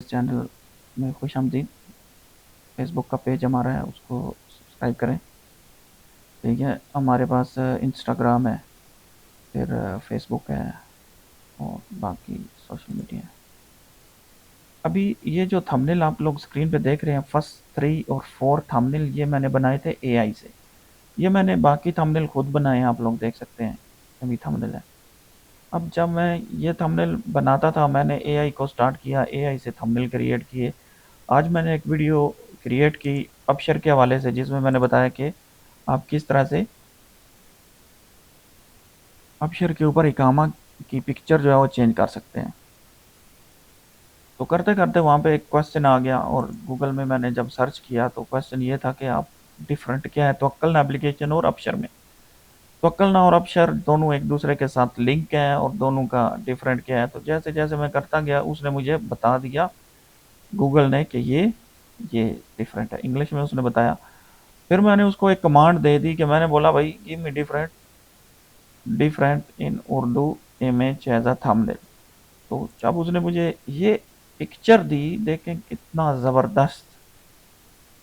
Channel में खुशामदीद। Facebook का page हमारा है, उसको सब्सक्राइब करें। ठीक है, हमारे पास इंस्टाग्राम है, फिर फेसबुक है और बाकी सोशल मीडिया है। अभी ये जो थंबनेल आप लोग स्क्रीन पे देख रहे हैं, फर्स्ट 3 और 4 थंबनेल ये मैंने बनाए थे एआई से। ये मैंने बाकी थंबनेल खुद बनाए हैं, आप लोग देख सकते हैं। अभी थंबनेल है। अब जब मैं ये थंबनेल बनाता था, मैंने एआई को स्टार्ट किया, एआई से थंबनेल क्रिएट किए। आज मैंने एक वीडियो क्रिएट की अपशर के हवाले से, जिसमें मैंने बताया कि आप किस तरह से अपशर के ऊपर इकामा की पिक्चर जो है वो चेंज कर सकते हैं। तो करते करते वहाँ पे एक क्वेश्चन आ गया, और गूगल में मैंने जब सर्च किया तो क्वेश्चन ये था कि आप डिफरेंट क्या है तवक्कल एप्लीकेशन और अपशर में। तवक्कल और अपशर दोनों एक दूसरे के साथ लिंक है, और दोनों का डिफरेंट क्या है। तो जैसे जैसे मैं करता गया, उसने मुझे बता दिया, गूगल ने, कि ये डिफरेंट है। इंग्लिश में उसने बताया। फिर मैंने उसको एक कमांड दे दी कि मैंने बोला, भाई give me different different in Urdu image as a thumbnail. तो जब उसने मुझे ये पिक्चर दी, देखें कितना ज़बरदस्त,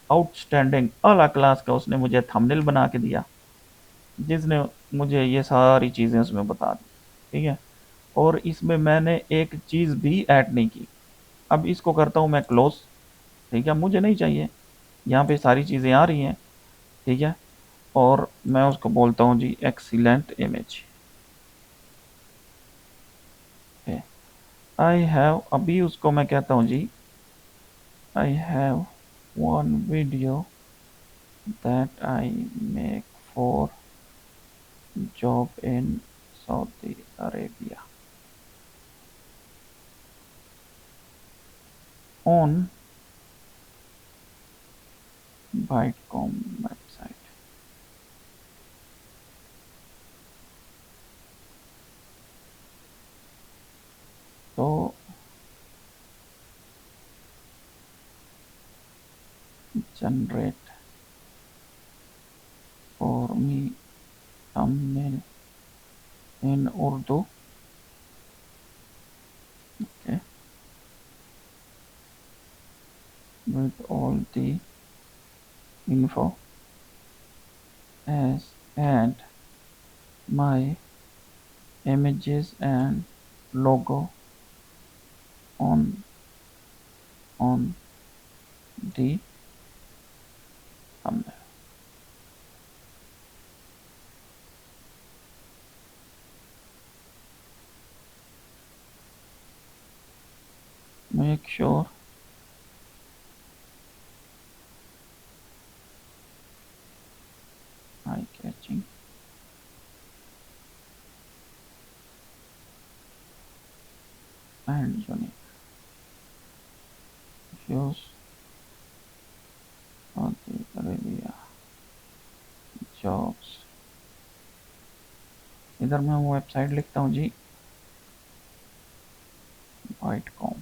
आउटस्टैंडिंग, अला क्लास का उसने मुझे थंबनेल बना के दिया, जिसने मुझे ये सारी चीज़ें उसमें बता दी। ठीक है, और इसमें मैंने एक चीज़ भी ऐड नहीं की। अब इसको करता हूँ मैं क्लोज। ठीक है, मुझे नहीं चाहिए, यहाँ पे सारी चीज़ें आ रही हैं। ठीक है, और मैं उसको बोलता हूँ जी एक्सीलेंट इमेज। आई हैव, अभी उसको मैं कहता हूँ जी, I have one video that I make for job in Saudi Arabia on Bytecom website. तो generate for me thumbnail in Urdu. Okay, with all the info as and my images and logo on on the thumbnail. Make sure eye catching and unique. Views Saudi Arabia jobs। इधर मैं वो website लिखता हूँ जी, बाइटकॉम।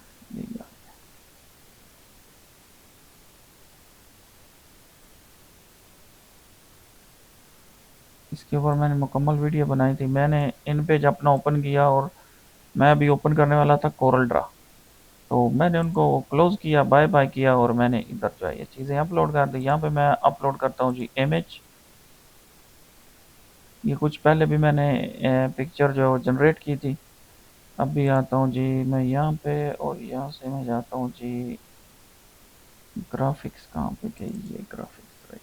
इसके ऊपर मैंने मुकम्मल video बनाई थी। मैंने इन पेज अपना ओपन किया, और मैं अभी ओपन करने वाला था कोरल ड्रा। तो मैंने उनको क्लोज किया, बाय बाय किया, और मैंने इधर जो है ये चीज़ें अपलोड कर दी। यहाँ पे मैं अपलोड करता हूँ जी इमेज। ये कुछ पहले भी मैंने पिक्चर जो जनरेट की थी। अभी आता हूँ जी मैं यहाँ पे, और यहाँ से मैं जाता हूँ जी ग्राफिक्स। कहाँ पे गई ये ग्राफिक्स रही?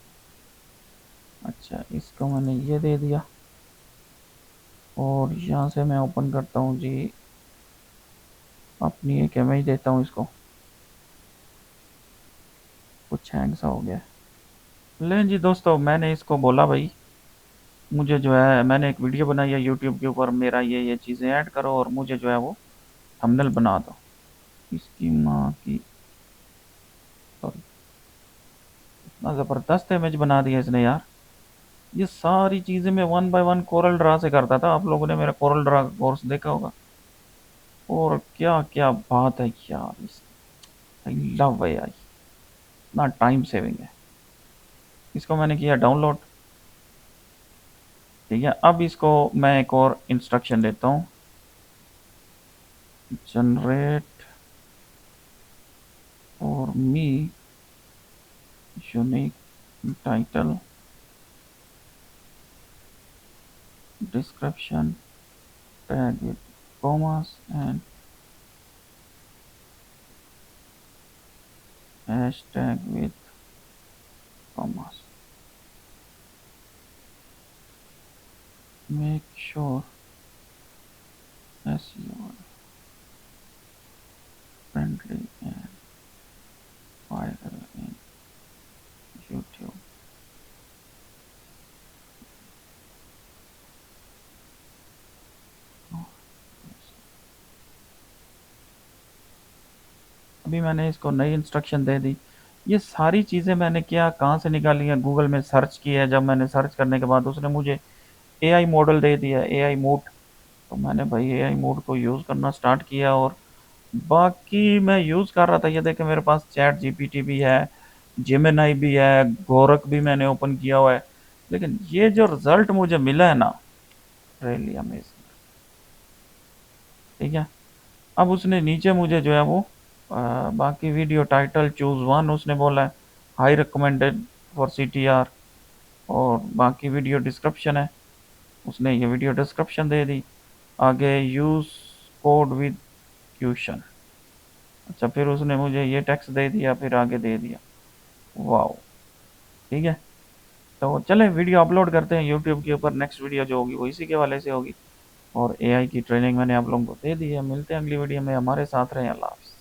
अच्छा, इसको मैंने ये दे दिया, और यहाँ से मैं ओपन करता हूँ जी अपनी एक इमेज देता हूँ इसको। कुछ हैंग सा हो गया। लें जी दोस्तों, मैंने इसको बोला, भाई मुझे जो है, मैंने एक वीडियो बनाई है यूट्यूब के ऊपर, मेरा ये चीज़ें ऐड करो, और मुझे जो है वो थंबनेल बना दो। इसकी माँ की, सॉरी, इतना ज़बरदस्त इमेज बना दिया इसने यार। ये सारी चीज़ें मैं one by one Corel Draw से करता था। आप लोगों ने मेरा कोरल ड्रा कोर्स देखा होगा। और क्या क्या बात है यार, इस आई लव है यार, इतना टाइम सेविंग है। इसको मैंने किया डाउनलोड। ठीक है, अब इसको मैं एक और इंस्ट्रक्शन देता हूँ, generate for me, unique title, description, tag with commas and hashtag with commas. Make sure SEO friendly and viral in YouTube. अभी मैंने इसको नई इंस्ट्रक्शन दे दी। ये सारी चीज़ें मैंने क्या कहाँ से निकाली हैं, गूगल में सर्च किया है। जब मैंने सर्च करने के बाद उसने मुझे एआई मॉडल दे दिया, एआई मूट। तो मैंने भाई एआई मूट को यूज़ करना स्टार्ट किया और बाकी मैं यूज़ कर रहा था। ये देखें मेरे पास चैट जीपीटी भी है, जेमिनाई भी है, गोरख भी मैंने ओपन किया हुआ है। लेकिन ये जो रिज़ल्ट मुझे मिला है ना, रियली अमेजिंग। ठीक है, अब उसने नीचे मुझे जो है वो बाकी वीडियो टाइटल चूज़ वन उसने बोला है, हाई रिकमेंडेड फॉर सीटीआर। और बाकी वीडियो डिस्क्रिप्शन है, उसने ये वीडियो डिस्क्रिप्शन दे दी। आगे यूज़ कोड विद क्वेश्चन। अच्छा, फिर उसने मुझे ये टेक्स्ट दे दिया, फिर आगे दे दिया। वाह, ठीक है। तो चले वीडियो अपलोड करते हैं यूट्यूब के ऊपर। नेक्स्ट वीडियो जो होगी वो इसी के वाले से होगी। और एआई की ट्रेनिंग मैंने आप लोगों को दे दी है। मिलते हैं अगली वीडियो में, हमारे साथ रहें। अल्लाह हाफ़िज़।